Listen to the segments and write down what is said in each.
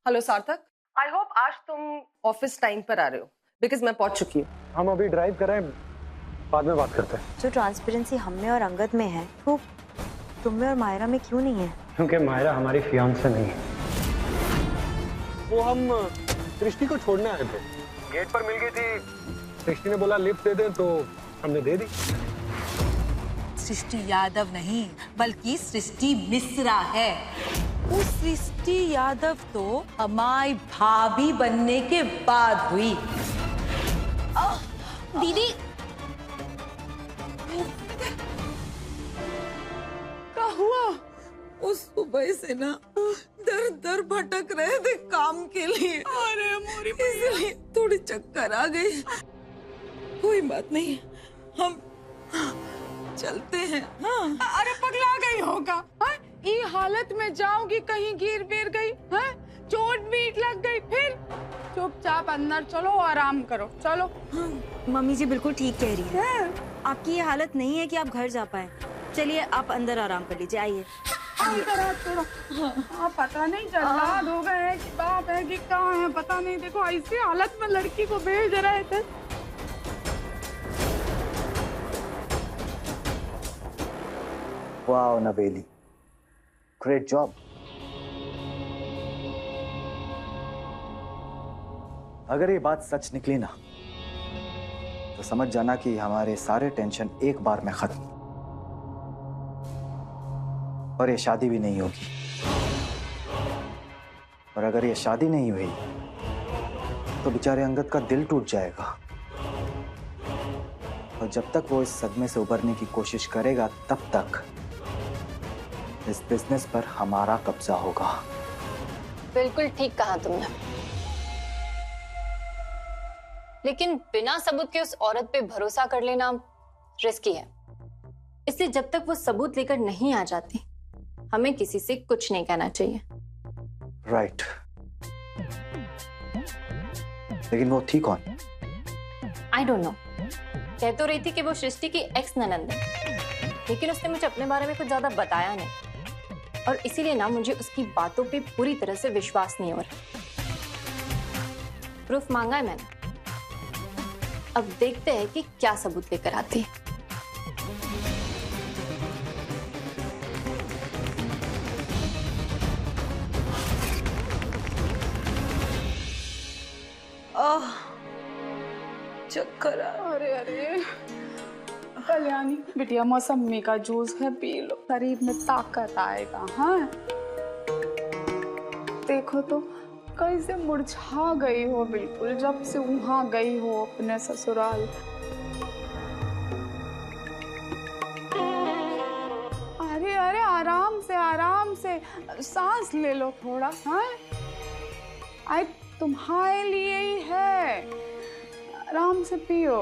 Hello सार्थक, I hope आज तुम ऑफिस टाइम पर आ रहे हो बिकॉज मैं पहुंच चुकी हूँ। हम अभी ड्राइव कर रहे हैं, बाद में बात करते हैं। जो ट्रांसपेरेंसी हम में और अंगद में है वो तुम में और मायरा में क्यों नहीं है? क्योंकि मायरा हमारी फियांसे नहीं है। वो हम सृष्टि को छोड़ने आए थे, गेट पर मिल गई थी। सृष्टि ने बोला लिफ्ट दे दे, तो हमने दे दी। सृष्टि यादव नहीं बल्कि सृष्टि मिश्रा है। वो सृष्टि यादव तो हमारी भाभी बनने के बाद हुई। दीदी क्या हुआ? उस सुबह से ना दर दर भटक रहे थे काम के लिए। अरे मोरी इसलिए थोड़ी चक्कर आ गई। कोई बात नहीं, हम चलते हैं। हाँ। अरे पगला गई होगा, ये हालत में जाओगी कहीं गिर गिर गई है, चोट बीट लग गई, फिर चुपचाप अंदर चलो, आराम करो, चलो। हाँ, मम्मी जी बिल्कुल ठीक कह रही है। आपकी ये हालत नहीं है कि आप घर जा पाए। चलिए आप अंदर आराम कर लीजिए, आइए। हाँ, पता नहीं जल्लाद हो गए कि बाप है कि कहाँ है पता नहीं। देखो ऐसी हालत में लड़की को भेज रहे थे। वाओ नवेली, ग्रेट जॉब। अगर ये बात सच निकली ना तो समझ जाना कि हमारे सारे टेंशन एक बार में खत्म, और ये शादी भी नहीं होगी। और अगर ये शादी नहीं हुई तो बेचारे अंगद का दिल टूट जाएगा, और जब तक वो इस सदमे से उबरने की कोशिश करेगा तब तक इस बिजनेस पर हमारा कब्जा होगा। बिल्कुल ठीक कहा तुमने, लेकिन बिना सबूत के उस औरत पे भरोसा कर लेना रिस्की है। इसलिए जब तक वो सबूत लेकर नहीं आ जाती हमें किसी से कुछ नहीं कहना चाहिए। राइट। लेकिन वो थी कौन? I don't know. कह तो रही थी कि वो सृष्टि की एक्स ननंद है, लेकिन उसने मुझे अपने बारे में कुछ ज्यादा बताया नहीं, और इसीलिए ना मुझे उसकी बातों पे पूरी तरह से विश्वास नहीं हो रहा। प्रूफ मांगा है मैंने, अब देखते हैं कि क्या सबूत लेकर आती है। चक्कर आ। अरे अरे कल्याणी बिटिया, मौसमी का जूस है, पी लो, शरीर में ताकत आएगा। हाँ देखो तो कैसे मुरझा गई हो बिल्कुल, जब से वहां गई हो अपने ससुराल। अरे अरे आराम से सांस ले लो थोड़ा। हाँ आई तुम्हारे लिए ही है, आराम से पियो।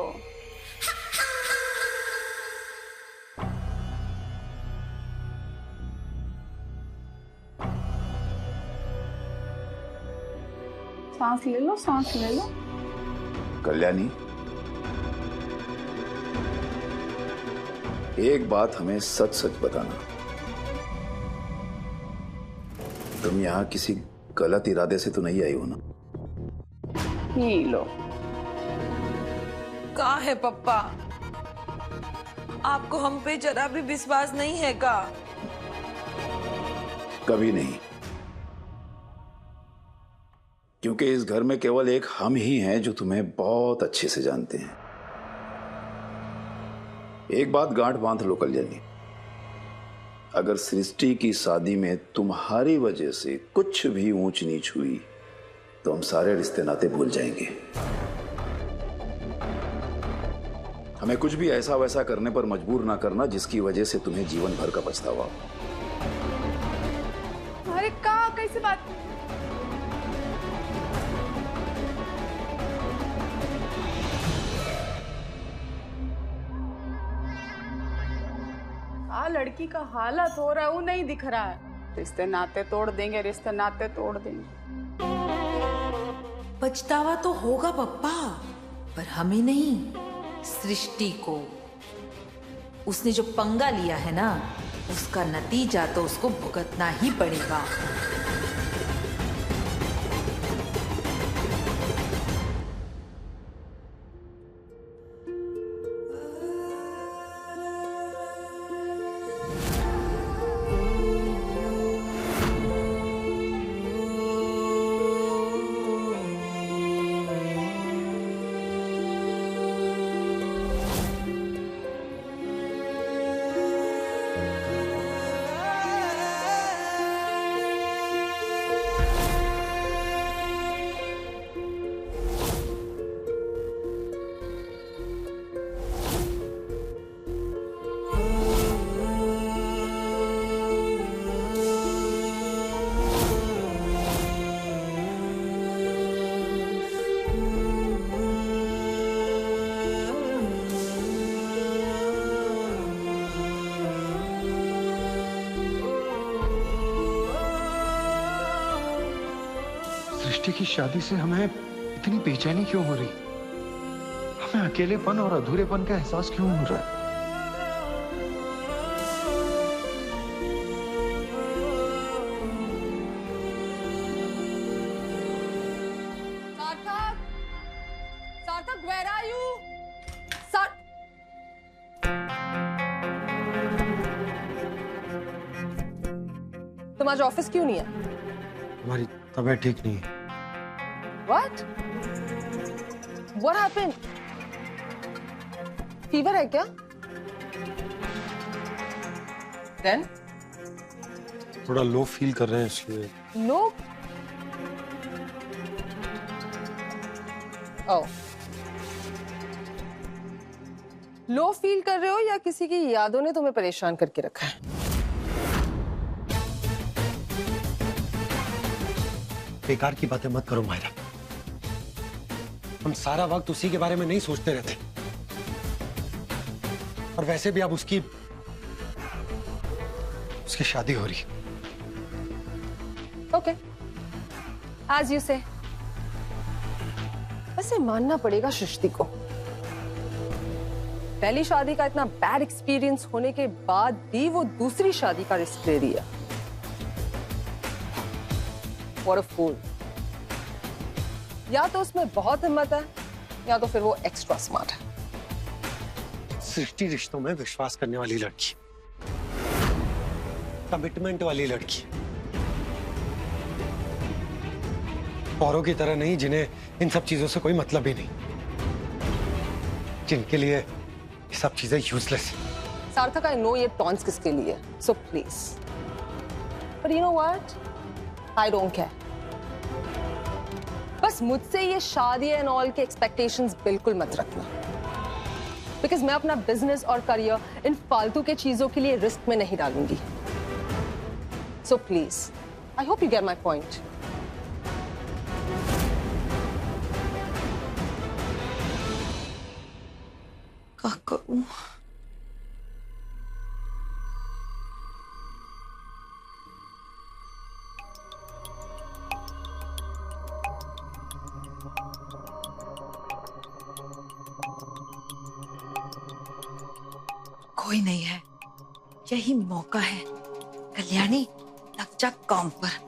सांस ले लो, सांस ले लो। कल्याणी, एक बात हमें सच सच बताना, तुम यहाँ किसी गलत इरादे से तो नहीं आई हो ना? P low. का है पप्पा, आपको हम पे जरा भी विश्वास नहीं है का? कभी नहीं, क्योंकि इस घर में केवल एक हम ही हैं जो तुम्हें बहुत अच्छे से जानते हैं। एक बात गांठ बांध लो कल्याणी, अगर सृष्टि की शादी में तुम्हारी वजह से कुछ भी ऊंच नीच हुई तो हम सारे रिश्ते नाते भूल जाएंगे। हमें कुछ भी ऐसा वैसा करने पर मजबूर ना करना जिसकी वजह से तुम्हें जीवन भर का पछतावा हो। अरे का कैसे बात? लड़की का हालत हो रहा है वो नहीं दिख रहा है। रिश्ते नाते तोड़ देंगे, रिश्ते नाते तोड़ देंगे। पछतावा तो होगा पप्पा, पर हमें नहीं, सृष्टि को। उसने जो पंगा लिया है ना, उसका नतीजा तो उसको भुगतना ही पड़ेगा। सृष्टि की शादी से हमें इतनी बेचैनी क्यों हो रही? हमें अकेलेपन और अधूरेपन का एहसास क्यों हो रहा है? सार्थक, सार्थक, where are you? तुम आज ऑफिस क्यों नहीं है? हमारी तबीयत ठीक नहीं है। What? What happened? फीवर है क्या? Then? थोड़ा लो फील कर रहे हैं इसलिए। No. Oh. लो फील कर रहे हो या किसी की यादों ने तुम्हें परेशान करके रखा है? बेकार की बातें मत करो मायरा। हम सारा वक्त उसी के बारे में नहीं सोचते रहते। और वैसे भी अब उसकी शादी हो रही। Okay, as you say. वैसे मानना पड़ेगा सृष्टि को, पहली शादी का इतना बैड एक्सपीरियंस होने के बाद भी वो दूसरी शादी का रिस्क ले रही है। What a fool. या तो उसमें बहुत हिम्मत है या तो फिर वो एक्स्ट्रा स्मार्ट है। सृष्टि रिश्तों में विश्वास करने वाली लड़की, कमिटमेंट वाली लड़की, औरों की तरह नहीं जिन्हें इन सब चीजों से कोई मतलब ही नहीं, जिनके लिए ये सब चीजें यूजलेस है। सार्थक, आई नो ये टॉन्स किसके लिए, so please, but you know what, I don't care. बस मुझसे ये शादी एंड ऑल के एक्सपेक्टेशंस बिल्कुल मत रखना, बिकॉज मैं अपना बिजनेस और करियर इन फालतू के चीजों के लिए रिस्क में नहीं डालूंगी। So please, I hope you get my point. क्या करूं? कोई नहीं है, यही मौका है। कल्याणी, लग जा काम पर।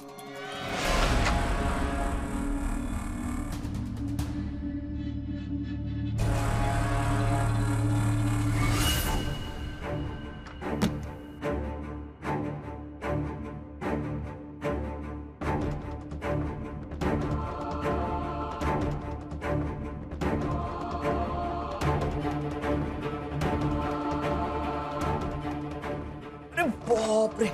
अरे बाप रे,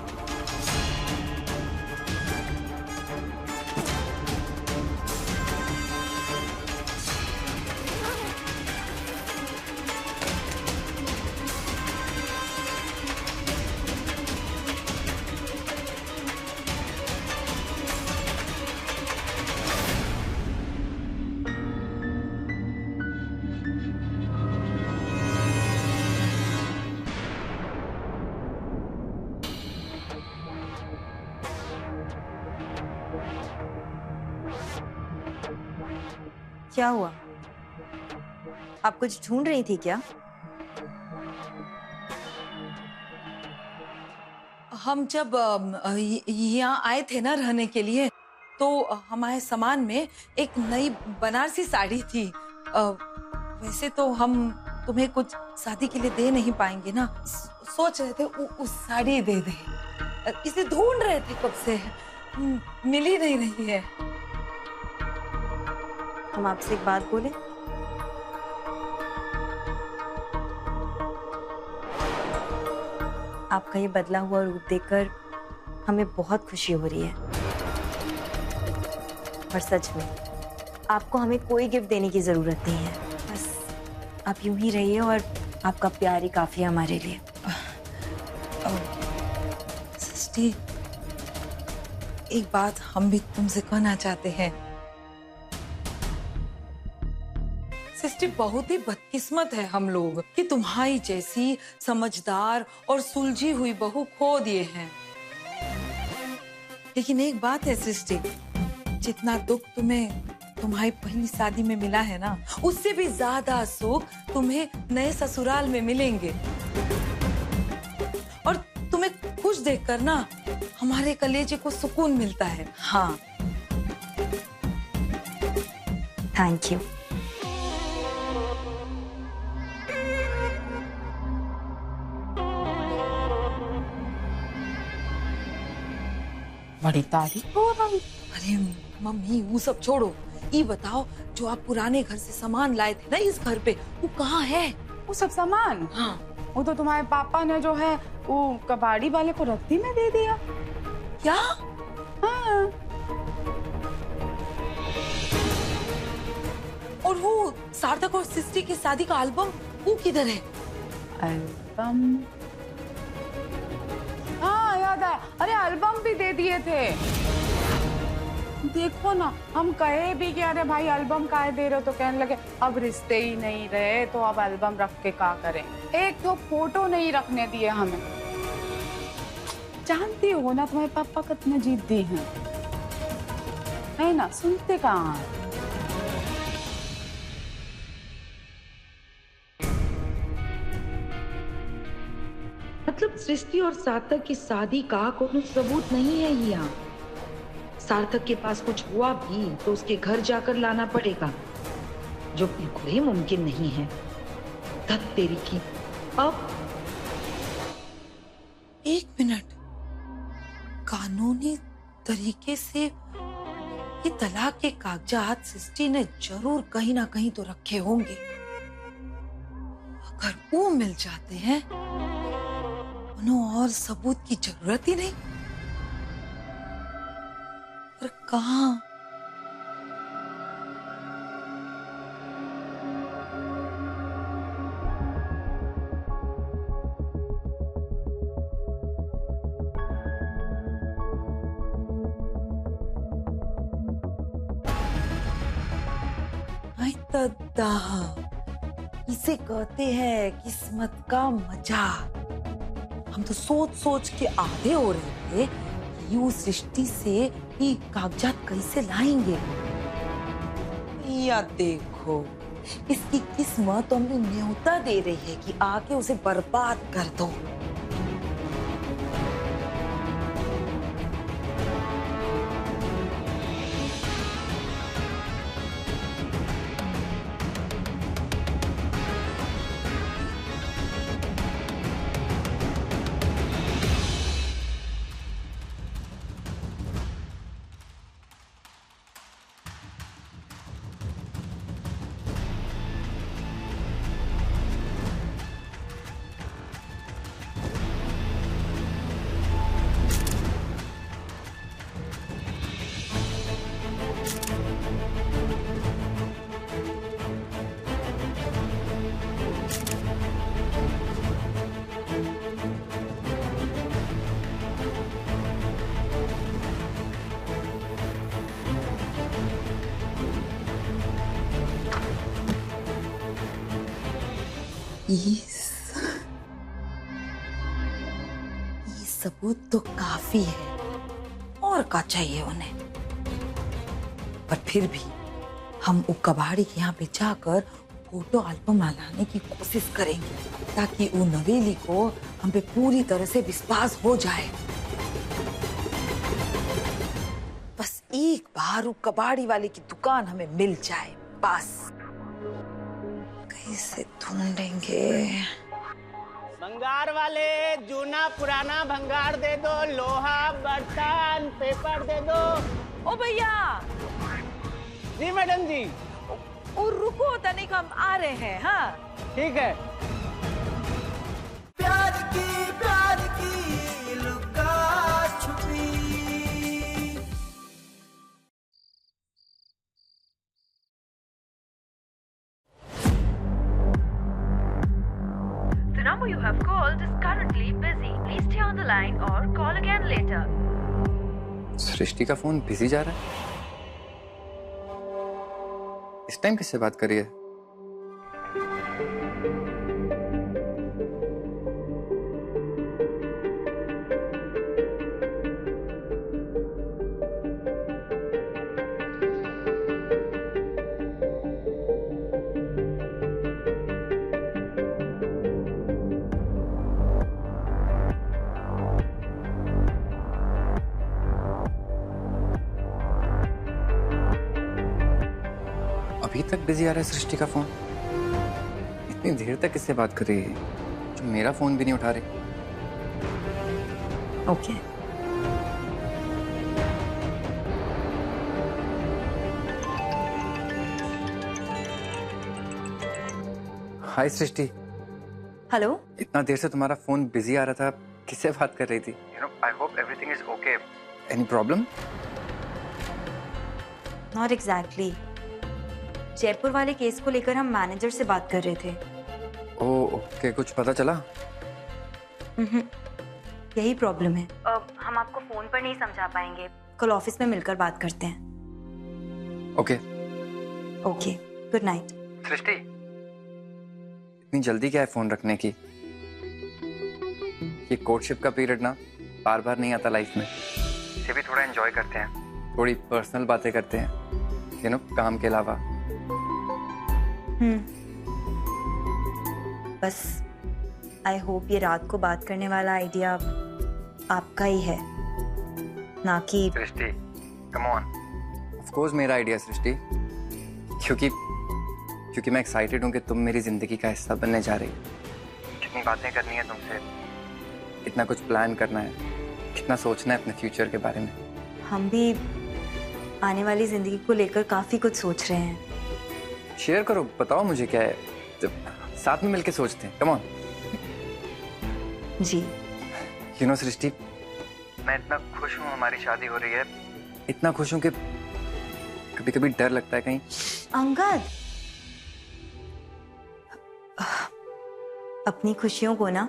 क्या हुआ? आप कुछ ढूंढ रही थी क्या? हम जब यहाँ आए थे ना रहने के लिए, तो हमारे सामान में एक नई बनारसी साड़ी थी। वैसे तो हम तुम्हें कुछ शादी के लिए दे नहीं पाएंगे ना, सोच रहे थे उस साड़ी दे दे, इसे ढूंढ रहे थे कब से, मिल ही नहीं रही है। हम आपसे एक बात बोले? आपका ये बदला हुआ रूप देखकर हमें बहुत खुशी हो रही है, और सच में आपको हमें कोई गिफ्ट देने की जरूरत नहीं है। बस आप यूं ही रहिए और आपका प्यार ही काफी है हमारे लिए। सृष्टि, एक बात हम भी तुमसे कहना चाहते हैं। सृष्टि, बहुत ही बदकिस्मत है हम लोग कि तुम्हारी जैसी समझदार और सुलझी हुई बहू खो दिए हैं। लेकिन एक बात है सृष्टि, जितना दुख तुम्हें तुम्हारी पहली शादी में मिला है ना, उससे भी ज्यादा सुख तुम्हें नए ससुराल में मिलेंगे। और तुम्हें खुश देखकर ना हमारे कलेजे को सुकून मिलता है। हाँ, थैंक यू। बड़ी तारीफ हो रही। अरे मम्मी वो सब छोड़ो, ये बताओ जो आप पुराने घर से सामान लाए थे ना इस घर पे, वो कहाँ है? वो सब सामान? हाँ, वो तो तुम्हारे पापा ने जो है वो कबाड़ी वाले को रद्दी में दे दिया। क्या? हाँ। और वो सार्थक और सृष्टि की शादी का एल्बम वो किधर है? एल्बम? हाँ याद आया, अरे एल्बम भी दे दिए थे। देखो ना, हम कहे भी कि अरे भाई एल्बम काहे दे रहे हो, तो कहने लगे अब रिश्ते ही नहीं रहे तो अब एल्बम रख के क्या करें। एक तो फोटो नहीं रखने दिए हमें। जानती हो ना तुम्हारे पापा कितने जिद्दी हैं, है ना? सुनते कहाँ हैं? मतलब सृष्टि और सार्थक की शादी का कोई सबूत नहीं है यहाँ। सार्थक के पास कुछ हुआ भी तो उसके घर जाकर लाना पड़ेगा, जो बिल्कुल ही मुमकिन नहीं है। धत तेरी की। अब एक मिनट, कानूनी तरीके से ये तलाक के कागजात सृष्टि ने जरूर कहीं ना कहीं तो रखे होंगे। अगर वो मिल जाते हैं, उन्हें और सबूत की जरूरत ही नहीं। पर कहाँ? आई तद्दा, इसे कहते हैं किस्मत का मजाक। हम तो सोच सोच के आधे हो रहे थे कि यू सृष्टि से ये कागजात कैसे लाएंगे। या देखो, इसकी किस्मत तो हमें न्योता दे रही है कि आके उसे बर्बाद कर दो। ये सबूत तो काफी है, और क्या चाहिए उन्हें। पर फिर भी हम वो कबाड़ी के यहाँ पे जाकर फोटो एल्बम लाने की कोशिश करेंगे, ताकि वो नवेली को हम पे पूरी तरह से विश्वास हो जाए। बस एक बार वो कबाड़ी वाले की दुकान हमें मिल जाए, बस। कैसे ढूंढेंगे? भंगार वाले, जूना पुराना भंगार दे दो, लोहा, बर्तन, पेपर दे दो। ओ भैया। जी मैडम जी। और रुको तनिक, हम आ रहे हैं। हाँ ठीक है। प्यार की लुका छुपी। The number you have called is currently busy. Please stay on the line or call again later. सृष्टि का फोन बिजी जा रहा है। इस टाइम किससे बात कर रही है? तक बिजी आ रहा है सृष्टि का फोन? इतनी देर तक किससे बात कर रही है जो मेरा फोन भी नहीं उठा रही? ओके। हाय सृष्टि। हेलो। इतना देर से तुम्हारा फोन बिजी आ रहा था, किससे बात कर रही थी? I hope everything is okay. Any problem? Not exactly. Jaipur वाले केस को लेकर हम मैनेजर से बात कर रहे थे। ओह ओके, कुछ पता चला? यही प्रॉब्लम है। हम आपको फोन पर नहीं समझा पाएंगे, कल ऑफिस में मिलकर बात करते हैं। Okay okay, good night. Srishti, इतनी जल्दी क्या है फोन रखने की? ये कोर्टशिप का पीरियड ना बार बार नहीं आता लाइफ में। इसे भी थोड़ा एंजॉय करते हैं, थोड़ी पर्सनल बातें करते हैं, काम के अलावा। बस आई होप ये रात को बात करने वाला आइडिया आपका ही है, ना कि सृष्टि। कम ऑन, ऑफ कोर्स मेरा आइडिया सृष्टि, क्योंकि मैं एक्साइटेड हूँ कि तुम मेरी जिंदगी का हिस्सा बनने जा रही हो। कितनी बातें करनी है तुमसे, कितना कुछ प्लान करना है, कितना सोचना है अपने फ्यूचर के बारे में। हम भी आने वाली जिंदगी को लेकर काफी कुछ सोच रहे हैं। शेयर करो, बताओ मुझे क्या है, तो साथ में मिलके सोचते हैं। Come on. जी। सृष्टि, मैं इतना खुश हूँ हमारी शादी हो रही है, इतना खुश हूँ कि कभी कभी डर लगता है कहीं। अंगद, अपनी खुशियों को ना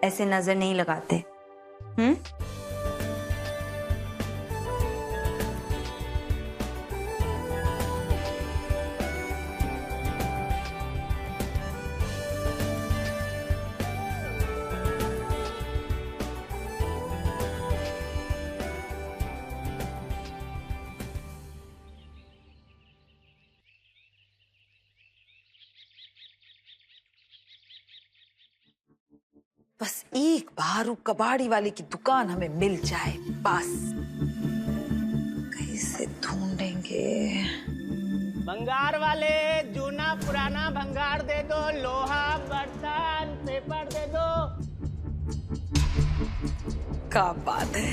ऐसे नजर नहीं लगाते। बस एक बार वो कबाड़ी वाले की दुकान हमें मिल जाए, बस। कैसे ढूंढेंगे? भंगार वाले, जूना पुराना भंगार दे दो, लोहा बर्तन पेपर दे दो। क्या बात है,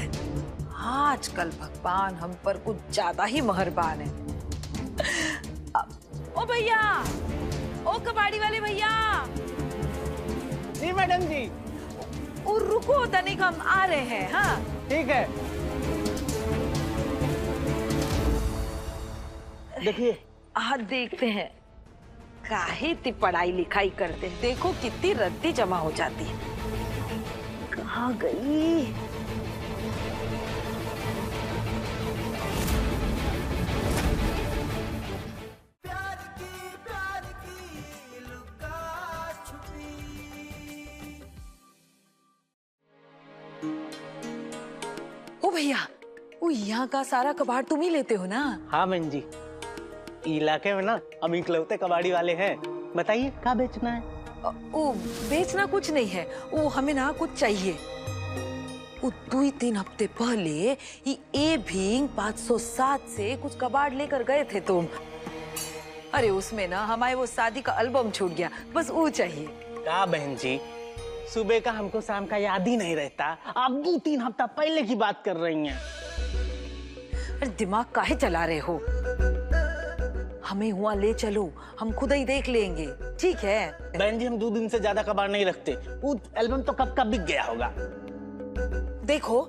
आजकल भगवान हम पर कुछ ज्यादा ही मेहरबान है। ओ भैया, ओ कबाड़ी वाले भैया। जी मैडम जी। और रुको तनिक, हम आ रहे हैं। हाँ ठीक है। देखिए, आज देखते हैं काहे इतनी पढ़ाई लिखाई करते हैं, देखो कितनी रद्दी जमा हो जाती है। कहाँ गई? ओ भैया, वो यहाँ का सारा कबाड़ तुम ही लेते हो ना? हाँ बहन जी, इलाके में ना हम इकलौते कबाड़ी वाले हैं। बताइए क्या बेचना है? वो बेचना कुछ नहीं है, वो हमें ना कुछ चाहिए। वो 2-3 हफ्ते पहले ये ए भी 507 से कुछ कबाड़ लेकर गए थे तुम। अरे उसमें ना हमारे वो शादी का एल्बम छूट गया, बस वो चाहिए। क्या बहन जी, सुबह का हमको शाम का याद ही नहीं रहता, आप 2-3 हफ्ता पहले की बात कर रही हैं। अरे दिमाग काहे चला रहे हो? हमें हुआ ले चलो, हम खुद ही देख लेंगे, ठीक है? बहन जी, हम 2 दिन से ज्यादा कबाड़ नहीं रखते, वो एल्बम तो कब का बिक गया होगा। देखो,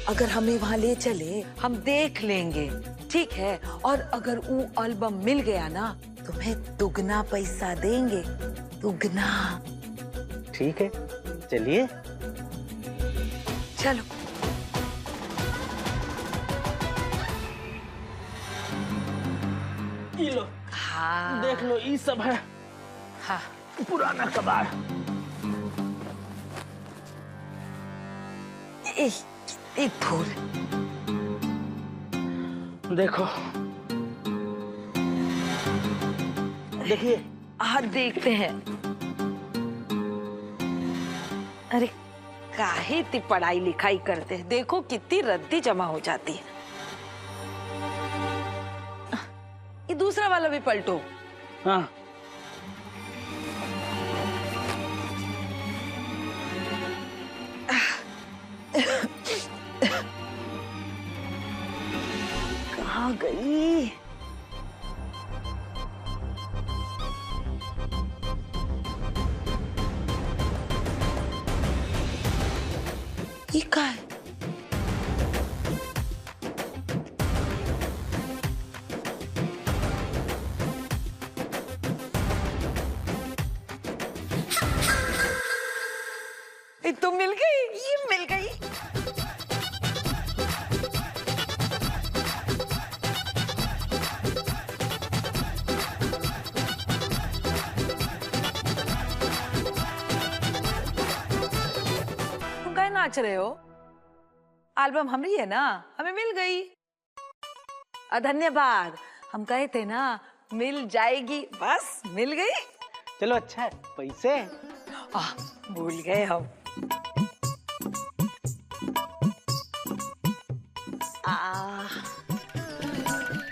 अगर हमें वहाँ ले चले हम देख लेंगे, ठीक है? और अगर वो एल्बम मिल गया ना, तुम्हें दुगना पैसा देंगे, दुगना। ठीक है, चलिए। चलो। ये लो। हाँ। देख लो, ये सब है। हाँ। पुराना कबाड़। कितनी धूल। देखो, देखिए। हाँ देखते हैं। अरे काहे इतनी पढ़ाई लिखाई करते हैं, देखो कितनी रद्दी जमा हो जाती है। ये दूसरा वाला भी पलटो। हाँ। कहाँ गई? ये कहाँ है? ये तो मिल गई, ये मिल गई। तुम काहे नाच रहे हो? एल्बम हमारी है ना, हमें मिल गई। धन्यवाद, हम कहे थे ना मिल जाएगी, बस मिल गई। चलो अच्छा है, पैसे भूल गए हम।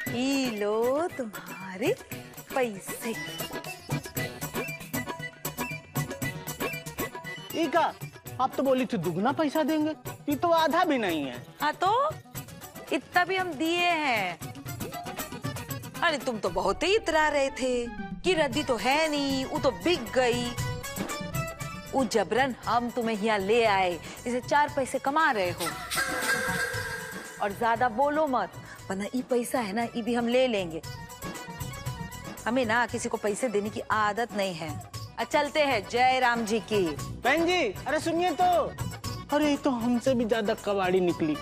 ये लो तुम्हारे पैसे। इका, आप तो बोली थी दुगना पैसा देंगे, ये तो आधा भी नहीं है। हाँ तो इतना भी हम दिए हैं। अरे तुम तो बहुत ही इतरा रहे थे कि रद्दी तो है नहीं, वो तो बिक गई। वो जबरन हम तुम्हें यहाँ ले आए, इसे 4 पैसे कमा रहे हो। और ज्यादा बोलो मत, वरना ये पैसा है ना, ये भी हम ले लेंगे। हमें ना किसी को पैसे देने की आदत नहीं है। चलते हैं जय राम जी की। बहन जी, अरे सुनिए तो, अरे ये तो हमसे भी ज्यादा कबाड़ी निकली।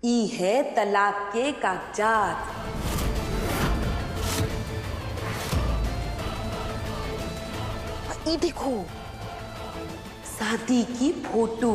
ई है तलाक के कागजात। ये देखो, शादी की फोटो।